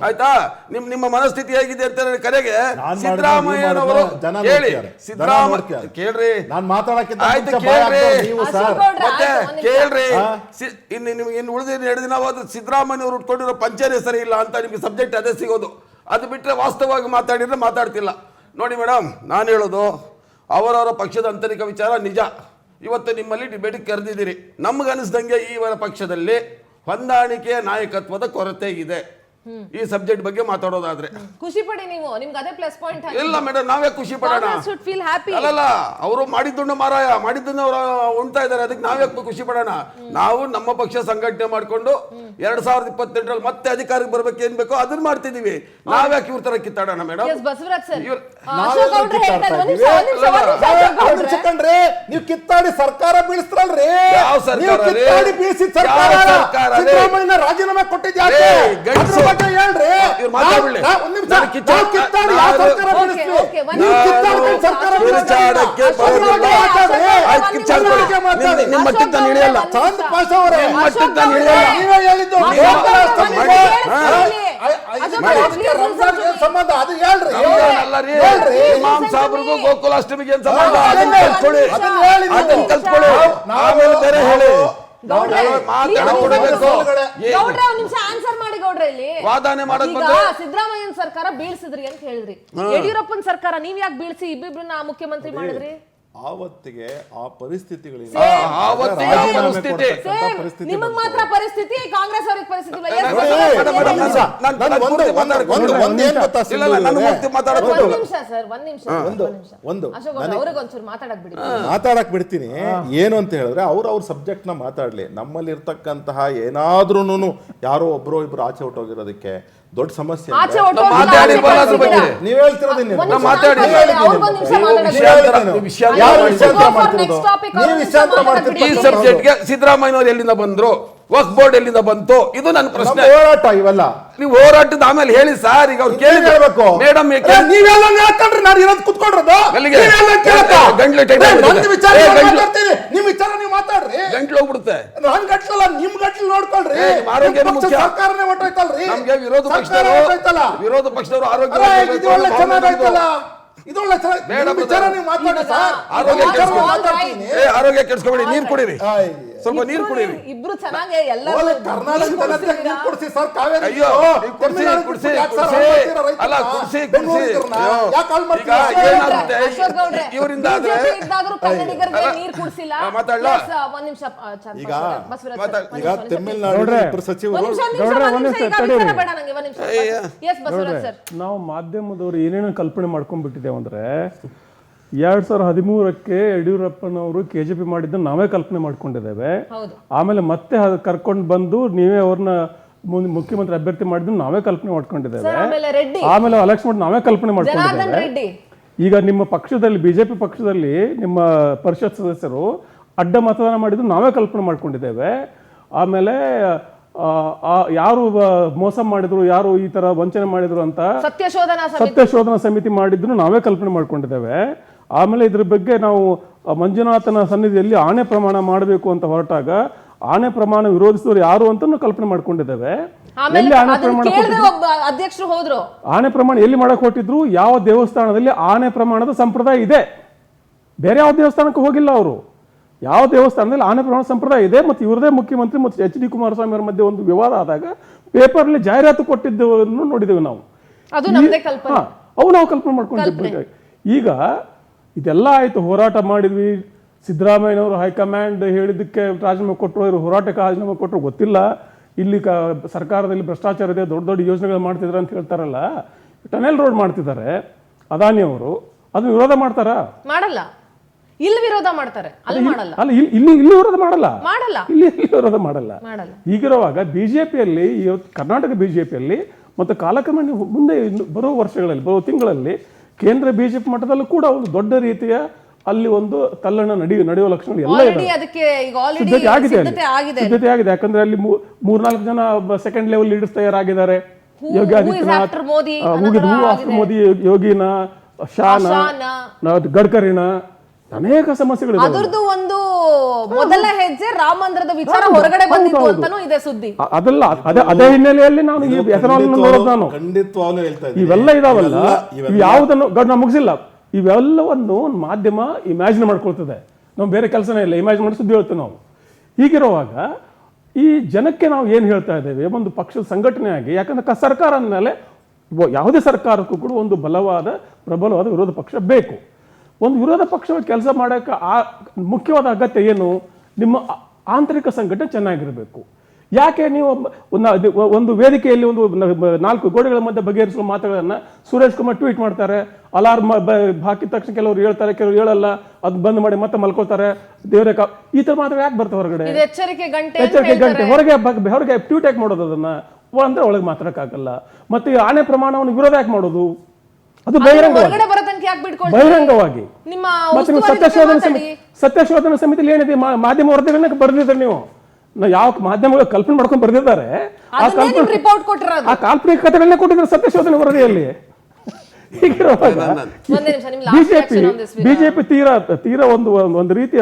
ಆಯ್ತಾ. ನಿಮ್ಮ ಮನಸ್ಥಿತಿ ಹೇಗಿದೆ ಅಂತ ಕರೆಗೆ ಸಿದ್ದರಾಮಯ್ಯನವರು ಹೇಳಿ, ಸಿದ್ದರಾಮಯ್ಯ ಕೇಳ್ರಿ, ನಾನು ಮಾತಾಡಕ್ಕಿಂತ ಆಯ್ತು ಮುಂಚೆ ಭಯ ಕೇಳ್ರಿ, ಆಗ್ತದೆ ನೀವು ಸರ್. ಮತ್ತೆ ಕೇಳ್ರಿ, ಇನ್ನು ನಿಮ್ಗೆ ಇನ್ನು ಉಳಿದ 2 ದಿನ ಹೋದ್ರೆ ಸಿದ್ದರಾಮಯ್ಯವ್ರು ಉಟ್ಕೊಂಡಿರೋ ಪಂಚನೇ ಸರಿ ಇಲ್ಲ ಅಂತ ನಿಮ್ಗೆ ಸಬ್ಜೆಕ್ಟ್ ಅದೇ ಸಿಗೋದು. ಅದು ಬಿಟ್ಟರೆ ವಾಸ್ತವವಾಗಿ ಮಾತಾಡಿದ್ರೆ ಮಾತಾಡ್ತಿಲ್ಲ. ನೋಡಿ ಮೇಡಮ್, ನಾನು ಹೇಳೋದು ಅವರವರ ಪಕ್ಷದ ಆಂತರಿಕ ವಿಚಾರ ನಿಜ. ಇವತ್ತು ನಿಮ್ಮಲ್ಲಿ ಡಿಬೇಟ್ ಕರೆದಿದ್ದೀರಿ. ನಮ್ಗನಿಸ್ದಂಗೆ ಈ ಪಕ್ಷದಲ್ಲಿ ಹೊಂದಾಣಿಕೆಯ ನಾಯಕತ್ವದ ಕೊರತೆ ಇದೆ. ಈ ಸಬ್ಜೆಕ್ಟ್ ಬಗ್ಗೆ ಮಾತಾಡೋದಾದ್ರೆ ಖುಷಿ ಪಡಿ, ನೀವು ನಿಮ್ಗೆ ಅದೇ ಪ್ಲಸ್ ಪಾಯಿಂಟ್. ಇಲ್ಲ ಮೇಡಮ್, ನಾವೇ ಖುಷಿ ಪಡೋಣ. ಅಲ್ಲಲ್ಲ, ಅವರು ಮಾಡಿದ್ದುಂಡು ಮಾರಾಯ ಮಾಡಿದ್ದನ್ನ ಅವರು ಉಣ್ತಾ ಇದ್ದಾರೆ, ಅದಕ್ಕೆ ನಾವೇ ಖುಷಿ ಪಡೋಣ. ನಾವು ನಮ್ಮ ಪಕ್ಷ ಸಂಘಟನೆ ಮಾಡ್ಕೊಂಡು 2028ರಲ್ಲಿ ಮತ್ತೆ ಅಧಿಕಾರಕ್ಕೆ ಬರ್ಬೇಕು ಏನ್ ಬೇಕೋ ಅದನ್ನ ಮಾಡ್ತಿದೀವಿ. ನಾವ್ಯಾಕೆ ಇವ್ರ ತರ ಕಿತ್ತಾಡೋಣ ಮೇಡಮ್? ನೀವು ಕಿತ್ತಾಡಿ ಸರ್ಕಾರ ಬೀಳಿಸ್ತ್ರಲ್ರಿ. ಯಾವ ಸರ್ಕಾರ? ಸಿದ್ದರಾಮಯ್ಯ ರಾಜೀನಾಮೆ ಕೊಟ್ಟಿದ್ಯಾಕೆ ಹೇಳ್ರಿ. ನಿಮ್ಮ ಮಟ್ಟಕ್ಕೆ ನಾನು ಇಳಿಯಲ್ಲ. ಚಾಂದ್ ಪಾಷಾ ಅವರೇ, ನೀವೇ ಹೇಳಿದ್ದು ಸಂಬಂಧ ಅದು ಹೇಳ್ರಿ. ಇಮಾಮ್ ಸಾಬ್ರಿಗೂ ಗೋಕುಲ ಅಷ್ಟಮಿಗೆ ಏನ್ ಸಂಬಂಧ? ಅದನ್ನ ಕಲ್ತ್ಕೊಳ್ಳಿ, ಅದನ್ನ ಕಲ್ತ್ಕೊಳ್ಳಿ, ಆಮೇಲೆ ಬೇರೆ ಹೇಳಿ. ವಾದನೆ ಸಿದ್ದರಾಮಯ್ಯನ ಸರ್ಕಾರ ಬೀಳ್ಸಿದ್ರಿ ಅಂತ ಹೇಳಿದ್ರಿ, ಯಡಿಯೂರಪ್ಪನ ಸರ್ಕಾರ ನೀವ್ ಯಾಕೆ ಬೀಳ್ಸಿ ಇಬ್ಬಿಬ್ರನ್ನ ಮುಖ್ಯಮಂತ್ರಿ ಮಾಡಿದ್ರಿ? ಆವತ್ತಿಗೆ ಆ ಪರಿಸ್ಥಿತಿಗಳಿಂದ ನಿಮಗ್ ಮಾತ್ರ ಪರಿಸ್ಥಿತಿ, ಕಾಂಗ್ರೆಸ್ ಅವ್ರಿಗೆ ಪರಿಸ್ಥಿತಿ ಮಾತಾಡಕ್ ಬಿಡ್ತೀನಿ. ಏನು ಅಂತ ಹೇಳಿದ್ರೆ ಅವ್ರ ಸಬ್ಜೆಕ್ಟ್ ನ ಮಾತಾಡ್ಲಿ. ನಮ್ಮಲ್ಲಿ ಇರ್ತಕ್ಕಂತಹ ಏನಾದ್ರೂನು ಯಾರೋ ಒಬ್ರು ಇಬ್ರು ಆಚೆ ಹೊಟ್ಟೋಗಿರೋದಕ್ಕೆ ದೊಡ್ಡ ಸಮಸ್ಯೆ. ನೀವ್ ಹೇಳ್ತಿರೋದು ಸಿದ್ದರಾಮಯ್ಯನವ್ರು ಎಲ್ಲಿಂದ ಬಂದ್ರು, ವಕ್ಫ್ ಬೋರ್ಡ್ ಎಲ್ಲಿಂದ ಬಂತು, ಇದು ನನ್ನ ಪ್ರಶ್ನೆ. ಹೋರಾಟ ಇವೆಲ್ಲ ನೀವು ಹೋರಾಟದ ಆಮೇಲೆ ಹೇಳಿ ಸರ್. ಈಗ ಅವ್ರು ಕೇಳಿ ಹೇಳ್ಬೇಕು ಮೇಡಮ್, ನೀವೆಲ್ಲ ಹಾಕೊಂಡ್ರೆ ನಾನು ಇರೋದು ಕುತ್ಕೊಂಡ್ರದು ನಿಮ್ ವಿಚಾರ ನೀವು ಮಾತಾಡ್ರಿ, ಗಂಟ್ಲು ಹೋಗ್ಬಿಡುತ್ತೆ. ನನ್ ಗಂಟ್ಲಲ್ಲ ನಿಮ್ ಗಂಟ್ಲು ನೋಡ್ಕೊಳ್ರಿ. ಆರೋಗ್ಯ ಮುಖ್ಯ. ಸರ್ಕಾರನೇ ಹೊಟ್ಟೋಯ್ತಲ್ರಿ. ನಮ್ಗೆ ವಿರೋಧ ಪಕ್ಷದವರು ಆರೋಗ್ಯ ಚೆನ್ನಾಗಾಯ್ತಲ್ಲ, ಇದೊಳ್ಳೆ ವಿಚಾರ ನೀವು ಮಾತಾಡಿ ಸರ್. ಆರೋಗ್ಯ ಕೆಡಿಸ್ಕೊಬೇಡಿ, ನೀರ್ ಕುಡೀರಿ, ಸ್ವಲ್ಪ ನೀರು ಕುಡೀರಿ. ಇಬ್ರು ಚೆನ್ನಾಗಿ ಎಲ್ಲ ಅಯ್ಯೋ ಕುಡಿಸಿ ಕುಡಿಸಿ ಕುಡಿಸಿ ಅಲ್ಲ ಕುಡಿಸಿ ಕುಡಿಸಿ ಇವರಿಂದ ನೀರು ಕುಡಿಸಿಲ್ಲ. ಮಾತಾಡಲ್ಲ. ಈಗ ತಮಿಳ್ನಾಡು ಸಚಿವರು ನಾವು ಮಾಧ್ಯಮದವರು ಏನೇನೋ ಕಲ್ಪನೆ ಮಾಡ್ಕೊಂಡ್ಬಿಟ್ಟಿದ್ದೇವೆ ಅಂದ್ರೆ 2013ಕ್ಕೆ ಯಡಿಯೂರಪ್ಪನವರು KJP ಮಾಡಿದ್ದನ್ನು ನಾವೇ ಕಲ್ಪನೆ ಮಾಡ್ಕೊಂಡಿದ್ದೇವೆ. ಆಮೇಲೆ ಮತ್ತೆ ಕರ್ಕೊಂಡು ಬಂದು ನೀವೇ ಅವ್ರನ್ನ ಮುಖ್ಯಮಂತ್ರಿ ಅಭ್ಯರ್ಥಿ ಮಾಡಿದ್ದನ್ನು ನಾವೇ ಕಲ್ಪನೆ ಮಾಡ್ಕೊಂಡಿದ್ದೇವೆ. ಆಮೇಲೆ ಎಲೆಕ್ಷನ್ ಮಾಡಿ ನಾವೇ ಕಲ್ಪನೆ ಮಾಡ್ಕೊಂಡಿದ್ದೇವೆ. ಈಗ ನಿಮ್ಮ ಪಕ್ಷದಲ್ಲಿ BJP ಪಕ್ಷದಲ್ಲಿ ನಿಮ್ಮ ಪರಿಷತ್ ಸದಸ್ಯರು ಅಡ್ಡ ಮತದಾನ ಮಾಡಿದ್ದು ನಾವೇ ಕಲ್ಪನೆ ಮಾಡ್ಕೊಂಡಿದ್ದೇವೆ. ಆಮೇಲೆ ಯಾರು ಮೋಸ ಮಾಡಿದ್ರು, ಯಾರು ಈ ತರ ವಂಚನೆ ಮಾಡಿದ್ರು ಅಂತ ಸತ್ಯಶೋಧನಾ ಸಮಿತಿ ಮಾಡಿದ್ರು ನಾವೇ ಕಲ್ಪನೆ ಮಾಡ್ಕೊಂಡಿದ್ದೇವೆ. ಆಮೇಲೆ ಇದ್ರ ಬಗ್ಗೆ ನಾವು ಮಂಜುನಾಥನ ಸನ್ನಿಧಿಯಲ್ಲಿ ಆಣೆ ಪ್ರಮಾಣ ಮಾಡಬೇಕು ಅಂತ ಹೊರಟಾಗ ಆಣೆ ಪ್ರಮಾಣ ವಿರೋಧಿಸಿದವರು ಯಾರು ಅಂತ ಕಲ್ಪನೆ ಮಾಡ್ಕೊಂಡಿದ್ದೇವೆ. ಎಲ್ಲಿ ಆಣೆ ಪ್ರಮಾಣ ಅಧ್ಯಕ್ಷರು ಹೋದ್ರು, ಆಣೆ ಪ್ರಮಾಣ ಎಲ್ಲಿ ಮಾಡಕ್ ಹೊಟ್ಟಿದ್ರು, ಯಾವ ದೇವಸ್ಥಾನದಲ್ಲಿ ಆಣೆ ಪ್ರಮಾಣದ ಸಂಪ್ರದಾಯ ಇದೆ, ಬೇರೆ ಯಾವ ದೇವಸ್ಥಾನಕ್ಕೂ ಹೋಗಿಲ್ಲ ಅವರು. ಯಾವ ದೇವಸ್ಥಾನದಲ್ಲಿ ಆನೆ ಪ್ರಮಾಣ ಸಂಪ್ರದಾಯ ಇದೆ ಮತ್ತು ಇವರದೇ ಮುಖ್ಯಮಂತ್ರಿ ಮತ್ತು ಎಚ್ ಡಿ ಕುಮಾರಸ್ವಾಮಿ ಅವರ ಮಧ್ಯೆ ಒಂದು ವಿವಾದ ಆದಾಗ ಪೇಪರ್ಲಿ ಜಾಹೀರಾತು ಕೊಟ್ಟಿದ್ದನ್ನು ನೋಡಿದ್ದೇವೆ ನಾವು. ಅದು ನಮ್ಮದೇ ಕಲ್ಪನೆ. ಅವು ನಾವು ಕಲ್ಪನೆ ಮಾಡ್ಕೊಂಡಿದ್ದೇವೆ. ಈಗ ಇದೆಲ್ಲ ಆಯಿತು, ಹೋರಾಟ ಮಾಡಿದ್ವಿ, ಸಿದ್ದರಾಮಯ್ಯನವರು ಹೈಕಮಾಂಡ್ ಹೇಳಿದ್ದಕ್ಕೆ ರಾಜೀನಾಮೆ ಕೊಟ್ಟರು, ಇವರು ಹೋರಾಟಕ್ಕೆ ರಾಜೀನಾಮೆ ಕೊಟ್ಟರು ಗೊತ್ತಿಲ್ಲ, ಇಲ್ಲಿ ಸರ್ಕಾರದಲ್ಲಿ ಭ್ರಷ್ಟಾಚಾರ ಇದೆ, ದೊಡ್ಡ ದೊಡ್ಡ ಯೋಜನೆಗಳು ಮಾಡ್ತಿದ್ದಾರೆ ಅಂತ ಹೇಳ್ತಾರಲ್ಲ. ಟನೆಲ್ ರೋಡ್ ಮಾಡ್ತಿದ್ದಾರೆ ಅದಾನಿ ಅವರು, ಅದನ್ನ ವಿರೋಧ ಮಾಡ್ತಾರಾ? ಮಾಡಲ್ಲ. ಇಲ್ಲಿ ವಿರೋಧ ಮಾಡ್ತಾರೆ, ಅಲ್ಲಿ ಮಾಡಲ್ಲ. ಅಲ್ಲ, ಇಲ್ಲಿ ವಿರೋಧ ಮಾಡಲ್ಲ, ಇಲ್ಲಿ ವಿರೋಧ ಮಾಡಲ್ಲ. ಹೀಗಿರುವಾಗ ಬಿಜೆಪಿಯಲ್ಲಿ ಕರ್ನಾಟಕ ಬಿಜೆಪಿಯಲ್ಲಿ ಮತ್ತು ಕಾಲಕ್ರಮೇಣ ಮುಂದೆ ಬರೋ ವರ್ಷಗಳಲ್ಲಿ, ಬರೋ ತಿಂಗಳಲ್ಲಿ ಕೇಂದ್ರ ಬಿಜೆಪಿ ಮಟ್ಟದಲ್ಲೂ ಕೂಡ ಒಂದು ದೊಡ್ಡ ರೀತಿಯ ಅಲ್ಲಿ ಒಂದು ತಲ್ಲಣ ನಡೆಯುವ ಲಕ್ಷಣಗಳು ಎಲ್ಲ ಸಿದ್ಧತೆ ಆಗಿದೆ. ಯಾಕಂದ್ರೆ ಅಲ್ಲಿ 3-4 ಜನ ಸೆಕೆಂಡ್ ಲೆವೆಲ್ ಲೀಡರ್ಸ್ ತಯಾರಾಗಿದ್ದಾರೆ. ಯೋಗಿ ಆದಿತ್ಯನಾಥ್, ಮೋದಿ, ಯೋಗಿನ, ಶಾನ, ಗಡ್ಕರಿನ, ಅನೇಕ ಸಮಸ್ಯೆಗಳು. ಅದರದ್ದು ಒಂದು ಮೊದಲ ಹೆಜ್ಜೆ ರಾಮ ಮಂದಿರದ ವಿಚಾರ ಹೊರಗಡೆ ಬಂದಿತ್ತು ಅಂತಾನೂ ಇದೆ ಸುದ್ದಿ. ಅದಲ್ಲ, ಅದೇ ಹಿನ್ನೆಲೆಯಲ್ಲಿ ನಾನು ಈ ಎಥನಾಲ್ ನೋಡೋದು. ನಾನು ಖಂಡಿತವಾಗ್ಲೂ ಹೇಳ್ತಾ ಇದ್ದೀನಿ, ಇವೆಲ್ಲ ಇದಾವಲ್ಲ, ಯಾವುದನ್ನು ನಾವು ಮುಗಿಸಿಲ್ಲ. ಇವೆಲ್ಲವನ್ನು ಮಾಧ್ಯಮ ಇಮ್ಯಾಜಿನ್ ಮಾಡ್ಕೊಳ್ತದೆ. ನಾವು ಬೇರೆ ಕೆಲಸನೇ ಇಲ್ಲ, ಇಮ್ಯಾಜಿನ್ ಮಾಡಿ ಸುದ್ದಿ ಹೇಳ್ತೇವೆ ನಾವು. ಹೀಗಿರುವಾಗ ಈ ಜನಕ್ಕೆ ನಾವು ಏನು ಹೇಳ್ತಾ ಇದ್ದೇವೆ, ಒಂದು ಪಕ್ಷದ ಸಂಘಟನೆಯಾಗಿ, ಯಾಕಂದ್ರೆ ಸರ್ಕಾರ ಅಂದಮೇಲೆ ಯಾವುದೇ ಸರ್ಕಾರಕ್ಕೂ ಕೂಡ ಒಂದು ಪ್ರಬಲವಾದ ವಿರೋಧ ಪಕ್ಷ ಬೇಕು. ಒಂದು ವಿರೋಧ ಪಕ್ಷವಾಗಿ ಕೆಲಸ ಮಾಡೋಕ್ಕೆ ಮುಖ್ಯವಾದ ಅಗತ್ಯ ಏನು? ನಿಮ್ಮ ಆಂತರಿಕ ಸಂಘಟನೆ ಚೆನ್ನಾಗಿರಬೇಕು. ಯಾಕೆ ನೀವು ಒಂದು ವೇದಿಕೆಯಲ್ಲಿ ಒಂದು 4 ಗೋಡೆಗಳ ಮಧ್ಯೆ ಬಗೆಹರಿಸುವ ಮಾತುಗಳನ್ನು ಸುರೇಶ್ ಕುಮಾರ್ ಟ್ವೀಟ್ ಮಾಡ್ತಾರೆ, ಅಲಾರ್ಮ್ ಹಾಕಿದ ತಕ್ಷಣ ಕೆಲವರು ಹೇಳ್ತಾರೆ, ಕೆಲವರು ಹೇಳಲ್ಲ, ಅದು ಬಂದ್ ಮಾಡಿ ಮತ್ತೆ ಮಲ್ಕೋತಾರೆ, ದೇವರೇ ಈ ತರ ಮಾತ್ರ ಯಾಕೆ ಬರ್ತವೆ ಹೊರಗಡೆ? ಎಚ್ಚರಿಕೆ ಗಂಟೆ ಹೊರಗೆ ಟ್ವೀಟ್ ಯಾಕೆ ಮಾಡೋದು? ಅದನ್ನ ಅಂದ್ರೆ ಒಳಗೆ ಮಾತಾಡಕ್ಕಾಗಲ್ಲ. ಮತ್ತೆ ಆನೆ ಪ್ರಮಾಣವನ್ನು ವಿರೋಧ ಯಾಕೆ ಮಾಡೋದು? ಅದು ಬಹಿರಂಗವಾಗಿ. ಮತ್ತೆ ಸತ್ಯಶೋಧನಾ ಸಮಿತಿಯಲ್ಲಿ ಏನಿದೆ, ಮಾಧ್ಯಮ ವರದಿಗಳನ್ನ ಬರೆದಿದ್ದಾರೆ. ನೀವು ಯಾವ ಮಾಧ್ಯಮಗಳು ಕಲ್ಪನೆ ಮಾಡ್ಕೊಂಡು ಬರೆದಿದ್ದಾರೆ, ಆ ಕಾಲ್ಪನಿಕ ಕಥೆಗಳನ್ನೇ ಕೊಟ್ಟಿದ್ದಾರೆ ಸತ್ಯಶೋಧನಾ ವರದಿಯಲ್ಲಿ. ಹೀಗಿರುವಾಗ ಬಿಜೆಪಿ ತೀರಾ ಒಂದು ರೀತಿಯ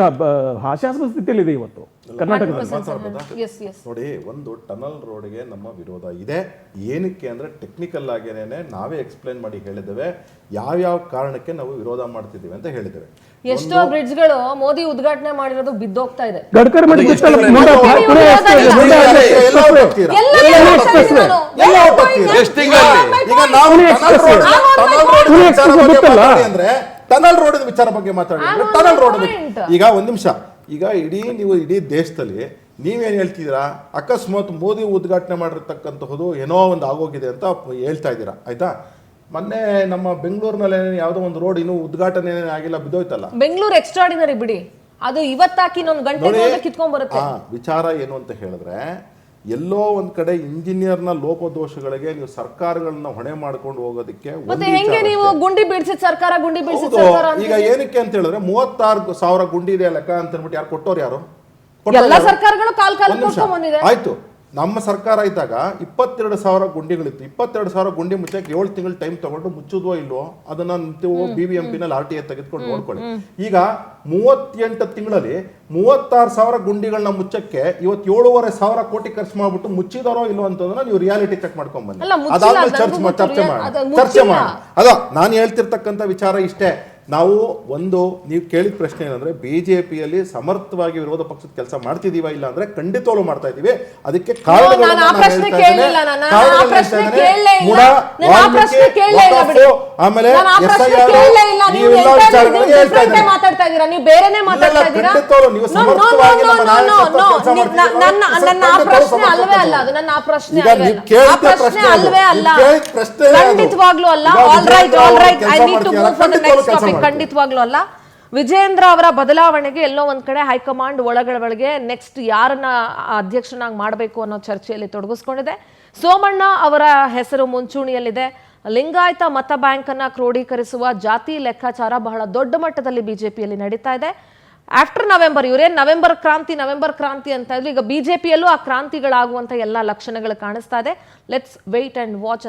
ಹಾಸ್ಯಾಸ್ಪದ ಸ್ಥಿತಿಯಲ್ಲಿದೆ ಇವತ್ತು ಕರ್ನಾಟಕದಲ್ಲಿ. ನೋಡಿ, ಒಂದು ಟನಲ್ ರೋಡ್ಗೆ ನಮ್ಮ ವಿರೋಧ ಇದೆ. ಏನಕ್ಕೆ ಅಂದ್ರೆ ಟೆಕ್ನಿಕಲ್ ಆಗೇನೆ ನಾವೇ ಎಕ್ಸ್ಪ್ಲೈನ್ ಮಾಡಿ ಹೇಳಿದ್ದೇವೆ ಯಾವ್ಯಾವ ಕಾರಣಕ್ಕೆ ನಾವು ವಿರೋಧ ಮಾಡ್ತಿದ್ದೀವಿ ಅಂತ ಹೇಳಿದ್ದೇವೆ. ಎಷ್ಟೋ ಬ್ರಿಡ್ಜ್ಗಳು ಮೋದಿ ಉದ್ಘಾಟನೆ ಮಾಡಿರೋದು ಬಿದ್ದೋಗ್ತಾ ಇದೆ. ಗಡ್ಕರಿ ಅಂದ್ರೆ ಟನಲ್ ರೋಡ್ ವಿಚಾರ ಬಗ್ಗೆ ಮಾತಾಡಿದ್ರೆ, ಟನಲ್ ರೋಡ್ ಈಗ ಒಂದ್ ನಿಮಿಷ, ಈಗ ಇಡೀ ದೇಶದಲ್ಲಿ ನೀವೇನ್ ಹೇಳ್ತಿದ್ದೀರಾ, ಅಕಸ್ಮಾತ್ ಮೋದಿ ಉದ್ಘಾಟನೆ ಮಾಡಿರ್ತಕ್ಕಂತಹದ್ದು ಏನೋ ಒಂದು ಆಗೋಗಿದೆ ಅಂತ ಹೇಳ್ತಾ ಇದ್ದೀರಾ, ಆಯ್ತಾ? ಮೊನ್ನೆ ನಮ್ಮ ಬೆಂಗಳೂರಿನಲ್ಲಿ ಯಾವುದೋ ಒಂದು ರೋಡ್ ಇನ್ನೂ ಉದ್ಘಾಟನೆ ಆಗಿಲ್ಲ, ಬಿದ್ದೋಯ್ತಲ್ಲ. ಬೆಂಗಳೂರು ಎಕ್ಸ್ಟ್ರಾರ್ಡಿನರಿ ಬಿಡಿ, ಅದು ಇವತ್ತಾಕಿ ಇನ್ನೊಂದು ಗಂಟೆ ಕಿತ್ಕೊಂಡ್ ಬರುತ್ತೆ. ವಿಚಾರ ಏನು ಅಂತ ಹೇಳಿದ್ರೆ, ಎಲ್ಲೋ ಒಂದ್ ಕಡೆ ಇಂಜಿನಿಯರ್ನ ಲೋಪದೋಷಗಳಿಗೆ ನೀವು ಸರ್ಕಾರಗಳನ್ನ ಹೊಣೆ ಮಾಡ್ಕೊಂಡು ಹೋಗೋದಕ್ಕೆ ಹೆಂಗೆ ನೀವು ಗುಂಡಿ ಬೀಳ್ಸಿದ ಸರ್ಕಾರ, ಗುಂಡಿ ಬೀಳ್ಸಿದ ಸರ್ಕಾರ ಈಗ ಏನಕ್ಕೆ ಅಂತ ಹೇಳಿದ್ರೆ 36,000 ಗುಂಡಿ ಇದೆ ಲೆಕ್ಕ ಅಂತ ಅಂದ್ಬಿಟ್ಟು ಯಾರು ಕೊಟ್ಟೋರು? ಯಾರು? ಎಲ್ಲ ಸರ್ಕಾರಗಳು ಕಾಲ್ ಬಂದಿದೆ. ಆಯ್ತು, ನಮ್ಮ ಸರ್ಕಾರ ಇದ್ದಾಗ 22,000 ಗುಂಡಿಗಳಿತ್ತು. 22,000 ಗುಂಡಿ ಮುಚ್ಚಕ್ಕೆ 7 ತಿಂಗಳು ಟೈಮ್ ತಗೊಂಡು ಮುಚ್ಚುದೋ ಇಲ್ವೋ ಅದನ್ನ BBMP ನಲ್ಲಿ RTI ತೆಗೆದುಕೊಂಡು ನೋಡ್ಕೊಳ್ಳಿ. ಈಗ 38 ತಿಂಗಳಲ್ಲಿ 36,000 ಗುಂಡಿಗಳನ್ನ ಮುಚ್ಚಕ್ಕೆ ಇವತ್ತು 7,500 ಕೋಟಿ ಖರ್ಚು ಮಾಡ್ಬಿಟ್ಟು ಮುಚ್ಚಿದಾರೋ ಇಲ್ವೋ ಅಂತಂದ್ರೆ ನೀವು ರಿಯಾಲಿಟಿ ಚೆಕ್ ಮಾಡ್ಕೊಂಡ್ ಬನ್ನಿ. ಅದಾದ್ಮೇಲೆ ಚರ್ಚೆ ಮಾಡಿ. ಅದ ನಾನು ಹೇಳ್ತಿರ್ತಕ್ಕಂಥ ವಿಚಾರ ಇಷ್ಟೇ. ನಾವು ನೀವು ಕೇಳಿದ ಪ್ರಶ್ನೆ ಏನಂದ್ರೆ, ಬಿಜೆಪಿಯಲ್ಲಿ ಸಮರ್ಥವಾಗಿ ವಿರೋಧ ಪಕ್ಷದ ಕೆಲಸ ಮಾಡ್ತಿದೀವ ಇಲ್ಲ ಅಂದ್ರೆ ಖಂಡಿತವಾಗ್ಲೂ ಮಾಡ್ತಾ ಇದೀವಿ. ಅದಕ್ಕೆ ಖಂಡಿತವಾಗ್ಲೂ ಅಲ್ಲ. ವಿಜೇಂದ್ರ ಅವರ ಬದಲಾವಣೆಗೆ ಎಲ್ಲೋ ಒಂದ್ ಕಡೆ ಹೈಕಮಾಂಡ್ ಒಳಗೆ ನೆಕ್ಸ್ಟ್ ಯಾರನ್ನ ಅಧ್ಯಕ್ಷನಾಗಿ ಮಾಡಬೇಕು ಅನ್ನೋ ಚರ್ಚೆಯಲ್ಲಿ ತೊಡಗಿಸ್ಕೊಂಡಿದೆ. ಸೋಮಣ್ಣ ಅವರ ಹೆಸರು ಮುಂಚೂಣಿಯಲ್ಲಿದೆ. ಲಿಂಗಾಯತ ಮತ ಬ್ಯಾಂಕ್ ಅನ್ನ ಕ್ರೋಢೀಕರಿಸುವ ಜಾತಿ ಲೆಕ್ಕಾಚಾರ ಬಹಳ ದೊಡ್ಡ ಮಟ್ಟದಲ್ಲಿ ಬಿಜೆಪಿಯಲ್ಲಿ ನಡೀತಾ ಇದೆ. ಆಫ್ಟರ್ ನವೆಂಬರ್, ಇವರೇನ್ ನವೆಂಬರ್ ಕ್ರಾಂತಿ ಅಂತ ಇದ್ರು, ಈಗ ಬಿಜೆಪಿಯಲ್ಲೂ ಆ ಕ್ರಾಂತಿಗಳಾಗುವಂತ ಎಲ್ಲಾ ಲಕ್ಷಣಗಳು ಕಾಣಿಸ್ತಾ ಇದೆ. Let's wait and watch.